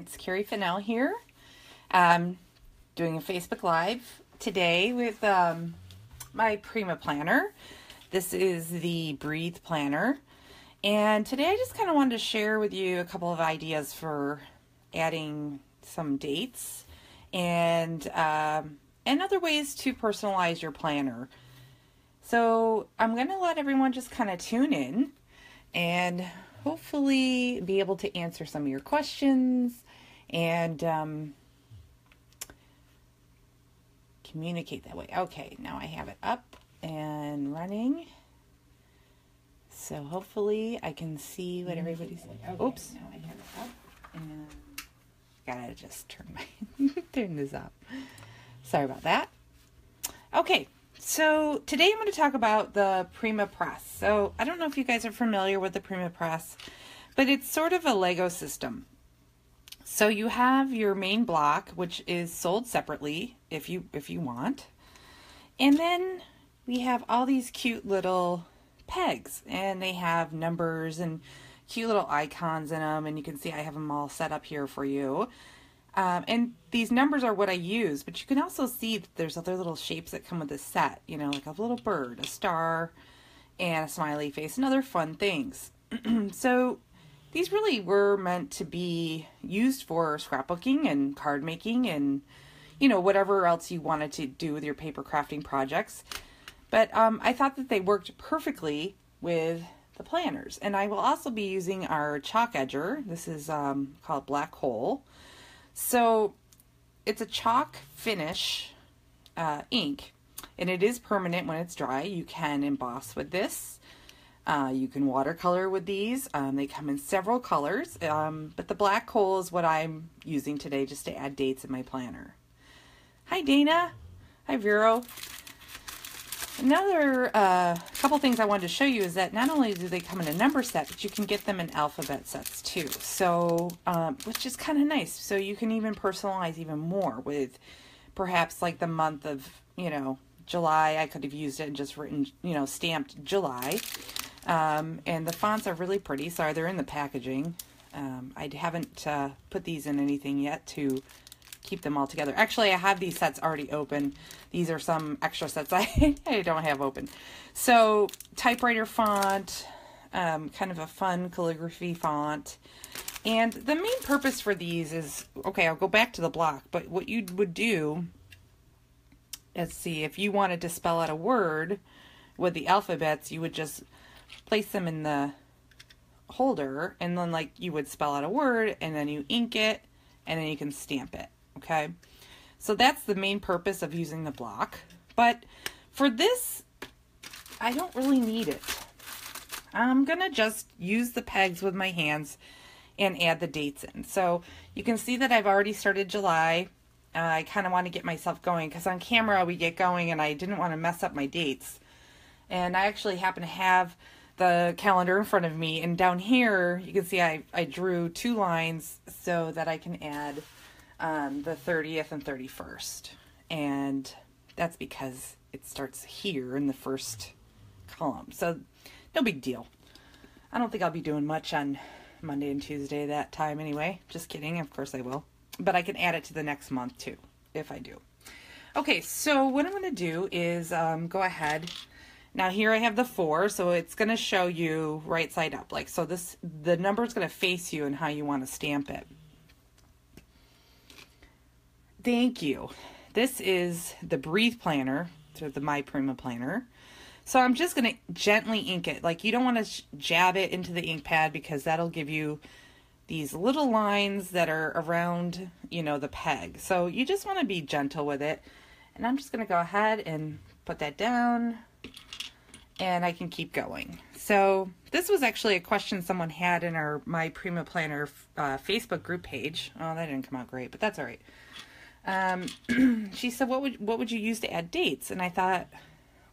It's Carrie Fennell here, doing a Facebook Live today with my Prima planner. This is the Breathe planner, and today I just kind of wanted to share with you a couple of ideas for adding some dates and other ways to personalize your planner. So I'm going to let everyone just kind of tune in and hopefully be able to answer some of your questions and communicate that way. Okay, now I have it up and running. So hopefully I can see what everybody's saying. Okay, oops. Now I have it up and gotta just turn this up. Sorry about that. Okay. So today I'm going to talk about the Prima Press. So I don't know if you guys are familiar with the Prima Press, but it's sort of a Lego system. So you have your main block, which is sold separately if you want. And then we have all these cute little pegs, and they have numbers and cute little icons in them, and you can see I have them all set up here for you. And these numbers are what I use, but you can also see that there's other little shapes that come with this set, you know, like a little bird, a star, and a smiley face, and other fun things. So these really were meant to be used for scrapbooking and card making and, you know, whatever else you wanted to do with your paper crafting projects. But I thought that they worked perfectly with the planners. And I will also be using our chalk edger. This is called Black Hole. So it's a chalk finish ink, and it is permanent when it's dry. You can emboss with this. You can watercolor with these. They come in several colors, but the Black Hole is what I'm using today just to add dates in my planner. Hi, Dana. Hi, Vero. Another couple things I wanted to show you is that not only do they come in a number set, but you can get them in alphabet sets too. So, which is kind of nice. So you can even personalize even more with perhaps like the month of, you know, July. I could have used it and just written, you know, stamped July. And the fonts are really pretty. Sorry, they're in the packaging. I haven't put these in anything yet to keep them all together. Actually, I have these sets already open. These are some extra sets I don't have open. So, typewriter font, kind of a fun calligraphy font. And the main purpose for these is, okay, I'll go back to the block, but what you would do, let's see, if you wanted to spell out a word with the alphabets, you would just place them in the holder, and then like you would spell out a word, and then you ink it, and then you can stamp it. Okay, so that's the main purpose of using the block. But for this, I don't really need it. I'm gonna just use the pegs with my hands and add the dates in. So you can see that I've already started July. I kind of want to get myself going because on camera we get going, and I didn't want to mess up my dates. And I actually happen to have the calendar in front of me, and down here you can see I drew 2 lines so that I can add the 30th and 31st, and that's because it starts here in the first column, so no big deal. I don't think I'll be doing much on Monday and Tuesday that time anyway. Just kidding, of course I will, but I can add it to the next month too if I do. Okay, so what I'm going to do is go ahead. Now here I have the 4, so it's going to show you right side up, like so. The number is going to face you and how you want to stamp it. Thank you. This is the Breathe planner, so the My Prima planner. So I'm just going to gently ink it. Like you don't want to jab it into the ink pad because that'll give you these little lines that are around, you know, the peg. So you just want to be gentle with it. And I'm just going to go ahead and put that down, and I can keep going. So this was actually a question someone had in our My Prima Planner Facebook group page. Oh, that didn't come out great, but that's all right. She said, what would you use to add dates? And I thought,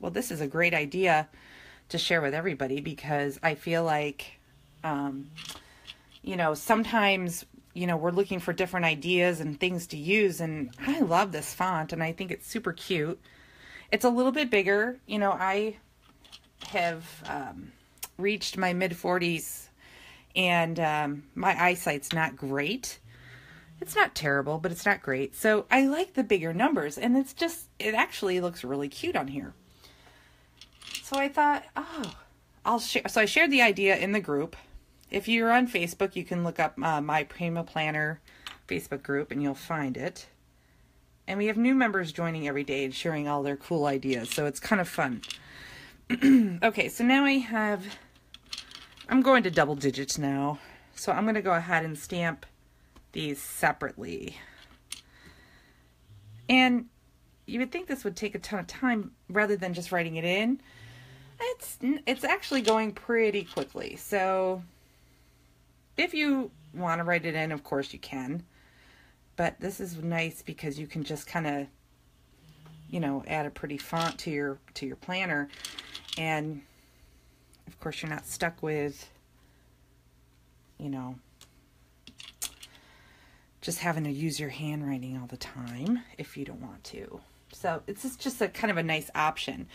well, this is a great idea to share with everybody because I feel like, you know, sometimes, you know, we're looking for different ideas and things to use, and I love this font and I think it's super cute. It's a little bit bigger. You know, I have reached my mid-40s, and my eyesight's not great. It's not terrible, but it's not great. So I like the bigger numbers, and it actually looks really cute on here. So I thought, oh, I'll share. So I shared the idea in the group. If you're on Facebook, you can look up my Prima Planner Facebook group and you'll find it. And we have new members joining every day and sharing all their cool ideas. So it's kind of fun. Okay, so now I'm going to double digits now. So I'm going to go ahead and stamp these separately. And you would think this would take a ton of time rather than just writing it in. It's actually going pretty quickly. So if you want to write it in, of course you can. But this is nice because you can just kind of, you know, add a pretty font to your planner. And of course you're not stuck with, you know, just having to use your handwriting all the time if you don't want to. So it's just a kind of a nice option.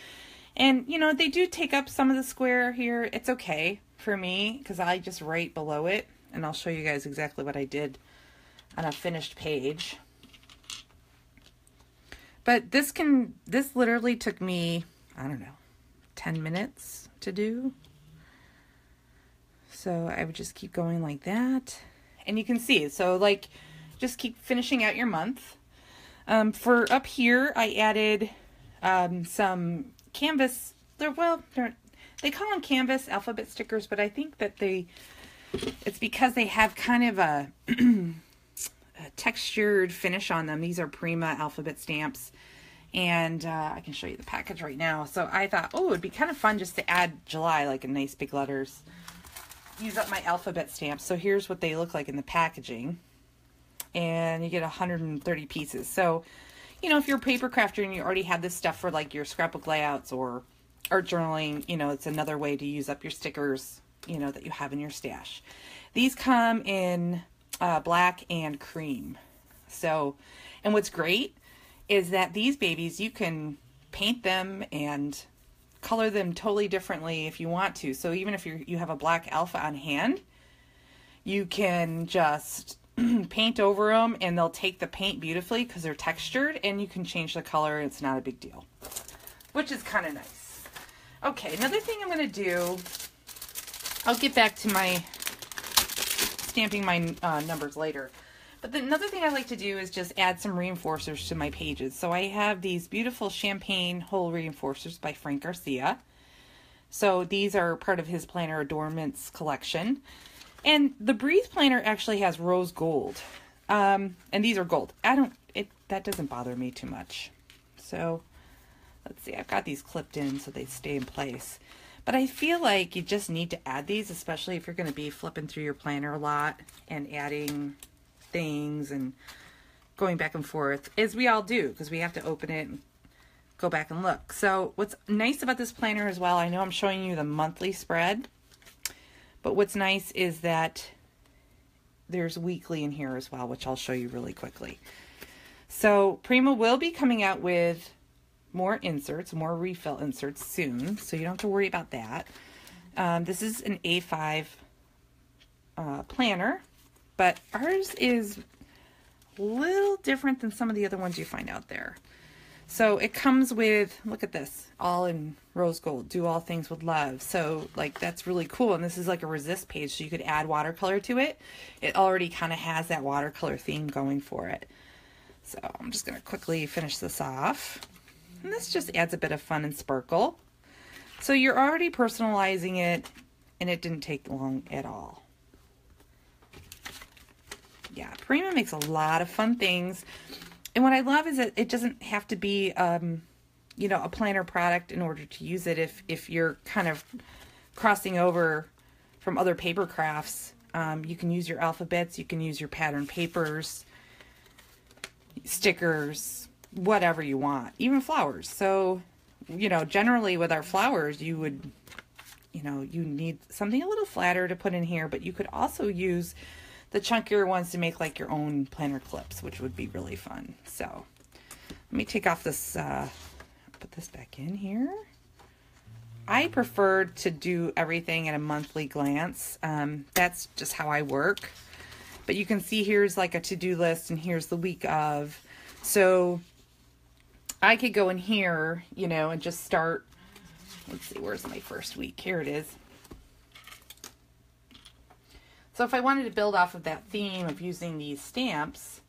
And, you know, they do take up some of the square here. It's okay for me because I just write below it. And I'll show you guys exactly what I did on a finished page. But this literally took me, I don't know, 10 minutes to do. So I would just keep going like that. And you can see, so like, just keep finishing out your month. For up here, I added some canvas, they call them canvas alphabet stickers, but I think that it's because they have kind of a textured finish on them. These are Prima alphabet stamps, and I can show you the package right now. So I thought, oh, it'd be kind of fun just to add July, like in nice big letters. Use up my alphabet stamps. So here's what they look like in the packaging, and you get 130 pieces. So, you know, if you're a paper crafter and you already have this stuff for like your scrapbook layouts or art journaling, you know, it's another way to use up your stickers, you know, that you have in your stash. These come in black and cream. So, and what's great is that these babies, you can paint them and color them totally differently if you want to. So even if you have a black alpha on hand, you can just paint over them and they'll take the paint beautifully because they're textured, and you can change the color and it's not a big deal, which is kind of nice. Okay, another thing I'm going to do, I'll get back to my stamping my numbers later. But another thing I like to do is just add some reinforcers to my pages. So I have these beautiful champagne hole reinforcers by Frank Garcia. So these are part of his planner adornments collection. And the Breathe planner actually has rose gold. And these are gold. That doesn't bother me too much. So let's see, I've got these clipped in so they stay in place. But I feel like you just need to add these, especially if you're going to be flipping through your planner a lot and adding things and going back and forth, as we all do, because we have to open it and go back and look. So what's nice about this planner as well, I know I'm showing you the monthly spread, but what's nice is that there's weekly in here as well, which I'll show you really quickly. So Prima will be coming out with more inserts, more refill inserts soon, so you don't have to worry about that. This is an A5 planner, but ours is a little different than some of the other ones you find out there. So it comes with, look at this, all in rose gold, do all things with love. So like that's really cool. And this is like a resist page, so you could add watercolor to it. It already kind of has that watercolor theme going for it. So I'm just going to quickly finish this off. And this just adds a bit of fun and sparkle. So you're already personalizing it, and it didn't take long at all. Yeah, Prima makes a lot of fun things. And what I love is that it doesn't have to be, you know, a planner product in order to use it. If you're kind of crossing over from other paper crafts, you can use your alphabets, you can use your pattern papers, stickers, whatever you want, even flowers. So, you know, generally with our flowers, you would, you know, you need something a little flatter to put in here, but you could also use the chunkier ones to make like your own planner clips, which would be really fun. So let me take off this, put this back in here. I prefer to do everything at a monthly glance. That's just how I work. But you can see here's like a to-do list and here's the week of. So I could go in here, you know, and just start. Let's see, where's my first week? Here it is. So if I wanted to build off of that theme of using these stamps,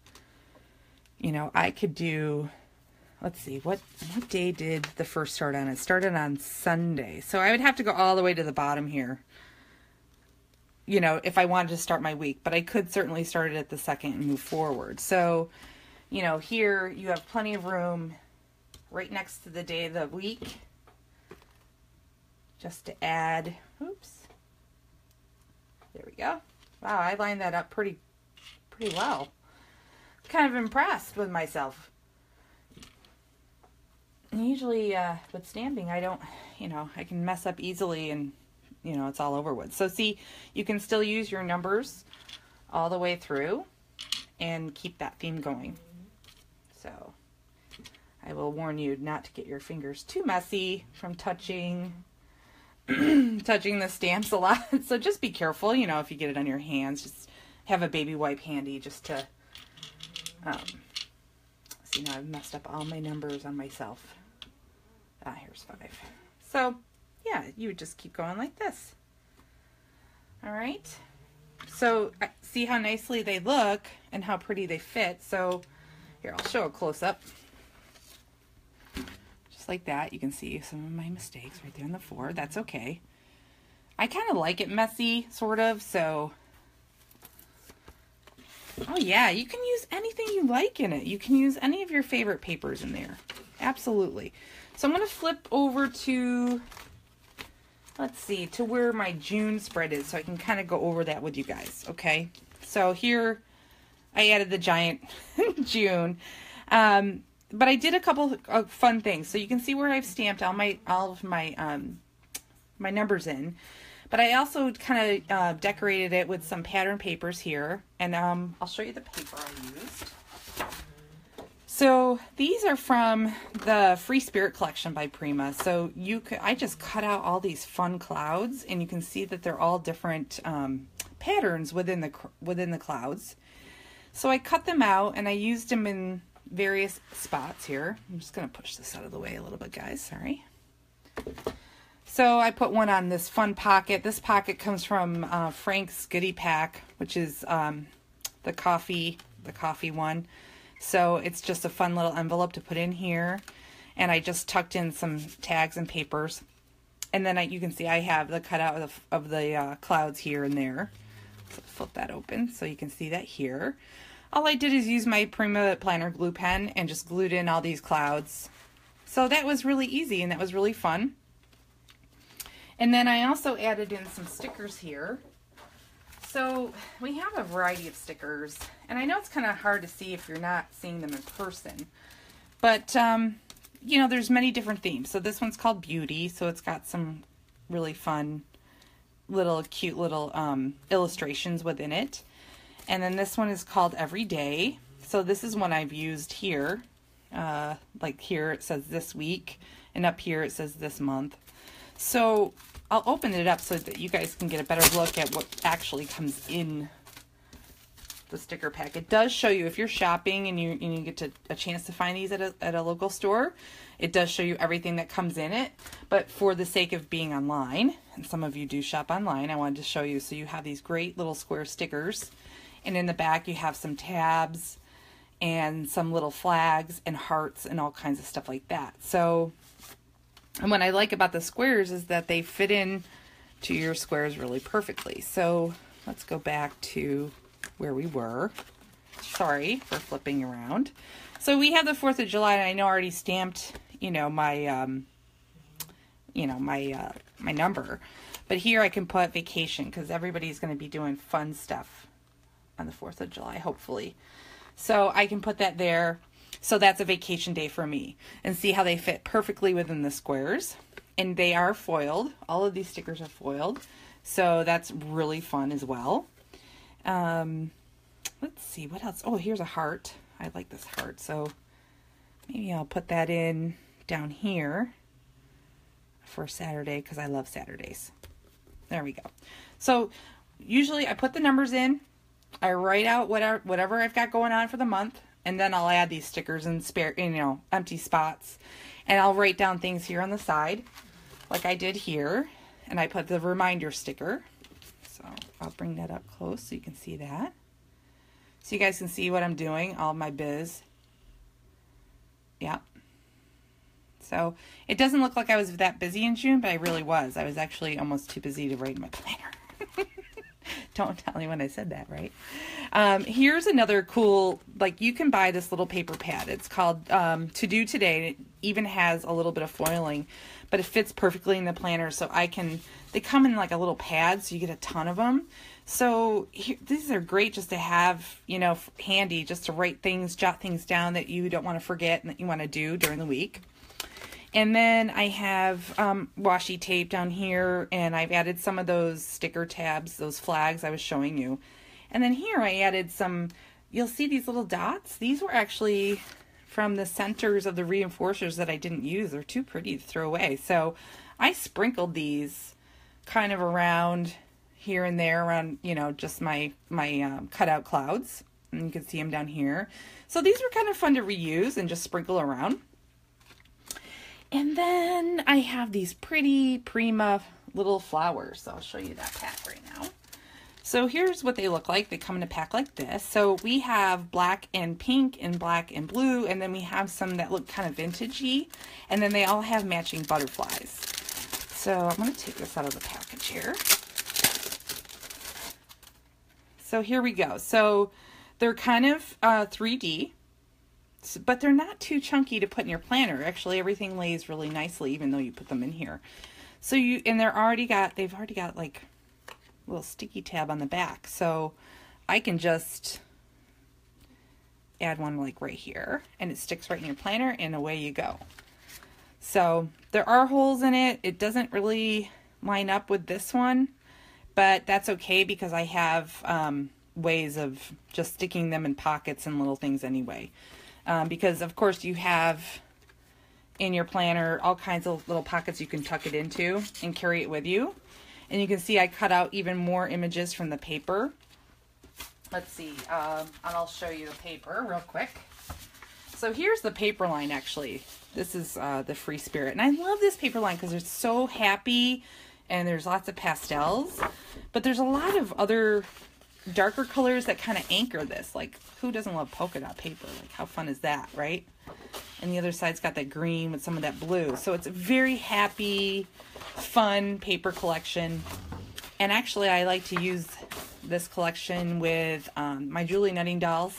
you know, I could do, let's see, what day did the first start on? It started on Sunday. So I would have to go all the way to the bottom here, you know, if I wanted to start my week. But I could certainly start it at the second and move forward. So, you know, here you have plenty of room right next to the day of the week just to add, oops, there we go. Wow, I lined that up pretty well. Kind of impressed with myself. And usually with stamping, I don't, you know, I can mess up easily and, you know, it's all over with. So see, you can still use your numbers all the way through and keep that theme going. So I will warn you not to get your fingers too messy from touching the stamps a lot. So just be careful, you know, if you get it on your hands, just have a baby wipe handy just to, see, now I've messed up all my numbers on myself. Here's 5. So yeah, you would just keep going like this. All right. So see how nicely they look and how pretty they fit. So here, I'll show a close up. Like that. You can see some of my mistakes right there in the 4. That's okay. I kind of like it messy, sort of, so. Oh yeah, you can use anything you like in it. You can use any of your favorite papers in there. Absolutely. So I'm going to flip over to, let's see, to where my June spread is, so I can kind of go over that with you guys, okay? So here, I added the giant June. But I did a couple of fun things. So you can see where I've stamped all of my my numbers in. But I also kind of decorated it with some pattern papers here. And I'll show you the paper I used. So these are from the Free Spirit collection by Prima. So I just cut out all these fun clouds, and you can see that they're all different patterns within the clouds. So I cut them out and I used them in various spots here. I'm just going to push this out of the way a little bit, guys. Sorry. So I put one on this fun pocket. This pocket comes from Frank's Goodie Pack, which is the coffee one. So it's just a fun little envelope to put in here. And I just tucked in some tags and papers. And then you can see I have the cutout of the clouds here and there. So flip that open so you can see that here. All I did is use my Prima Planner glue pen and just glued in all these clouds. So that was really easy and that was really fun. And then I also added in some stickers here. So we have a variety of stickers, and I know it's kind of hard to see if you're not seeing them in person. But, you know, there's many different themes. So this one's called Beauty, so it's got some really fun cute little illustrations within it. And then this one is called Everyday. So this is one I've used here. Like here it says this week, and up here it says this month. So I'll open it up so that you guys can get a better look at what actually comes in the sticker pack. It does show you, if you're shopping and you get a chance to find these at a local store, it does show you everything that comes in it. But for the sake of being online, and some of you do shop online, I wanted to show you. So you have these great little square stickers. And in the back you have some tabs and some little flags and hearts and all kinds of stuff like that. So, and what I like about the squares is that they fit in to your squares really perfectly. So let's go back to where we were. Sorry for flipping around. So we have the 4th of July, and I know I already stamped, my number. But here I can put vacation because everybody's going to be doing fun stuff on the 4th of July, hopefully. So I can put that there. So that's a vacation day for me. And see how they fit perfectly within the squares. And they are foiled. All of these stickers are foiled. So that's really fun as well. Let's see, what else? Oh, here's a heart. I like this heart. So maybe I'll put that in down here for Saturday because I love Saturdays. There we go. So usually I put the numbers in I write out whatever I've got going on for the month, and then I'll add these stickers and spare, empty spots. And I'll write down things here on the side, like I did here. And I put the reminder sticker. So I'll bring that up close so you can see that. So you guys can see what I'm doing, all my biz. Yeah. So it doesn't look like I was that busy in June, but I really was. I was actually almost too busy to write in my planner. Don't tell anyone I said that, right? Here's another cool, like you can buy this little paper pad. It's called To Do Today. It even has a little bit of foiling, but it fits perfectly in the planner. So they come in like a little pad, so you get a ton of them. So these are great just to have, handy, just to write things, jot things down that you don't want to forget and that you want to do during the week. And then I have washi tape down here, and I've added some of those sticker tabs, those flags I was showing you. And then here I added some, you'll see these little dots. These were actually from the centers of the reinforcers that I didn't use. They're too pretty to throw away. So I sprinkled these kind of around here and there around, just my cutout clouds. And you can see them down here. So these were kind of fun to reuse and just sprinkle around. And then I have these pretty Prima little flowers. So I'll show you that pack right now. So here's what they look like. They come in a pack like this. So we have black and pink and black and blue. And then we have some that look kind of vintagey. And then they all have matching butterflies. So I'm going to take this out of the package here. So here we go. So they're kind of 3D. But they're not too chunky to put in your planner. Actually, everything lays really nicely, even though you put them in here. So they've already got like a little sticky tab on the back. So I can just add one like right here, and it sticks right in your planner, and away you go. So there are holes in it. It doesn't really line up with this one, but that's okay because I have ways of just sticking them in pockets and little things anyway. Because of course you have in your planner all kinds of little pockets you can tuck it into and carry it with you. And you can see I cut out even more images from the paper. Let's see, and I'll show you the paper real quick. So here's the paper line actually. This is the Free Spirit. And I love this paper line because it's so happy and there's lots of pastels. But there's a lot of other darker colors that kind of anchor this. Like, who doesn't love polka dot paper? Like, how fun is that, right? And the other side's got that green with some of that blue. So it's a very happy, fun paper collection. And actually, I like to use this collection with my Julie Nutting dolls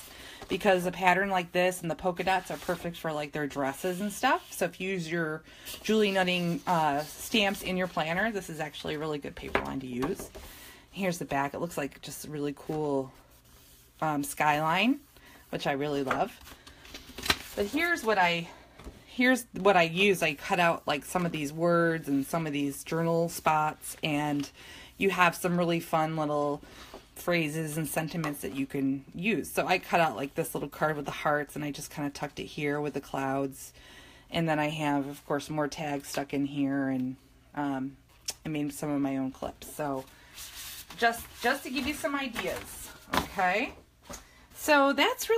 because a pattern like this and the polka dots are perfect for like their dresses and stuff. So if you use your Julie Nutting stamps in your planner, this is actually a really good paper line to use. Here's the back. It looks like just a really cool skyline, which I really love. But here's what I use. I cut out like some of these words and some of these journal spots, and you have some really fun little phrases and sentiments that you can use. So I cut out like this little card with the hearts, and I just kind of tucked it here with the clouds. And then I have, of course, more tags stuck in here, and I made some of my own clips. So just to give you some ideas, okay? So that's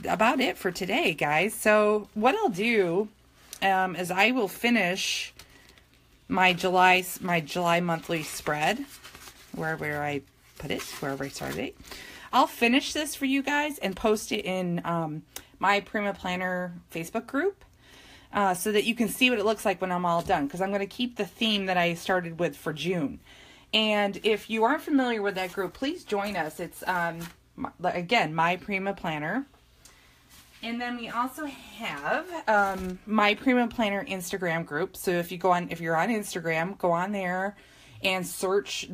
about it for today, guys. So what I'll do is I will finish my July monthly spread, wherever I put it, wherever I started it. I'll finish this for you guys and post it in my Prima Planner Facebook group so that you can see what it looks like when I'm all done, because I'm going to keep the theme that I started with for June. And if you aren't familiar with that group, please join us. It's, again, My Prima Planner. And then we also have My Prima Planner Instagram group. So if you're on Instagram, go on there and search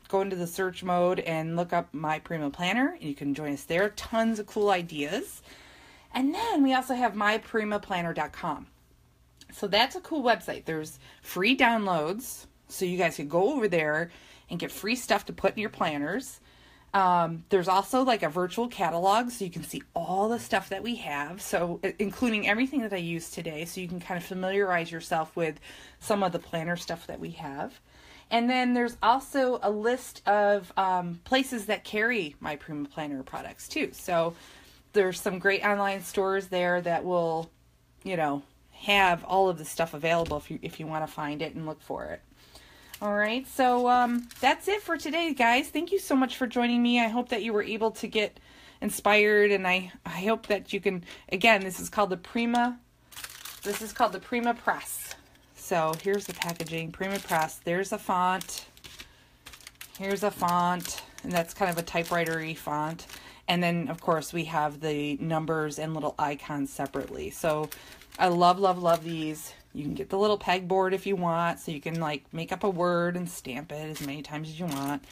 go into the search mode and look up My Prima Planner. And you can join us there. Tons of cool ideas. And then we also have myprimaplanner.com. So that's a cool website. There's free downloads, so you guys can go over there and get free stuff to put in your planners. There's also like a virtual catalog, so you can see all the stuff that we have, so including everything that I used today, so you can kind of familiarize yourself with some of the planner stuff that we have. And then there's also a list of places that carry my Prima Planner products too. So there's some great online stores there that will, you know, have all of the stuff available if you want to find it and look for it. All right, so that's it for today, guys. Thank you so much for joining me. I hope that you were able to get inspired, and I hope that you can, again, this is called the Prima Press. So here's the packaging, Prima Press. There's a font. Here's a font, and that's kind of a typewriter-y font. And then, of course, we have the numbers and little icons separately. So I love, love, love these. You can get the little pegboard if you want, so you can like make up a word and stamp it as many times as you want.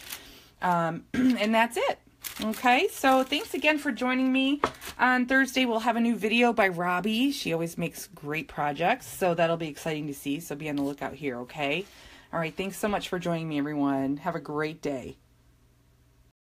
And that's it. Okay, so thanks again for joining me. On Thursday, we'll have a new video by Robbie. She always makes great projects, so that'll be exciting to see. So be on the lookout here, okay? All right, thanks so much for joining me, everyone. Have a great day.